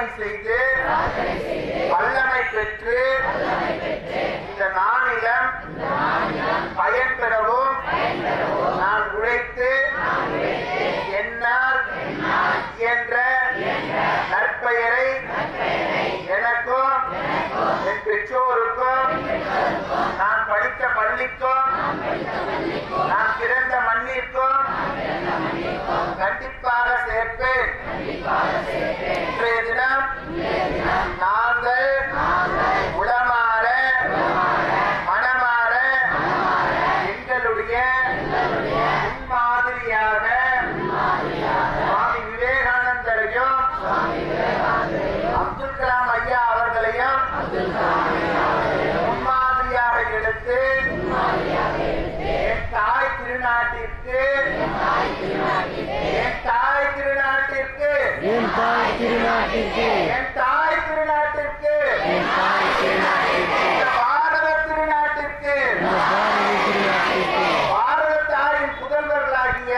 சாதனை செய்து வல்லமை பெற்று இந்த நானிலம் பயன் பெறவும் நான் உழைத்து என்னால் என்ற நற்பெயரை எனக்கும் என் பெற்றோருக்கும் நான் படித்த பள்ளிக்கும் நான் பிறந்த மண்ணிற்கும் கண்டிப்பாக சேர்ப்பேன். இன்றைய தினம் நாங்கள் உளமாற மனமாற எங்களுடைய முன்மாதிரியாக சுவாமி விவேகானந்தரையும் அப்துல் கலாம் ஐயா அவர்களையும் முன்மாதிரியாக எடுத்து என் தாய் திருநாட்டிற்கு பாரத திருநாட்டிற்கு பாரத தாயின் புதல்வர்களாகிய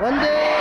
வந்தே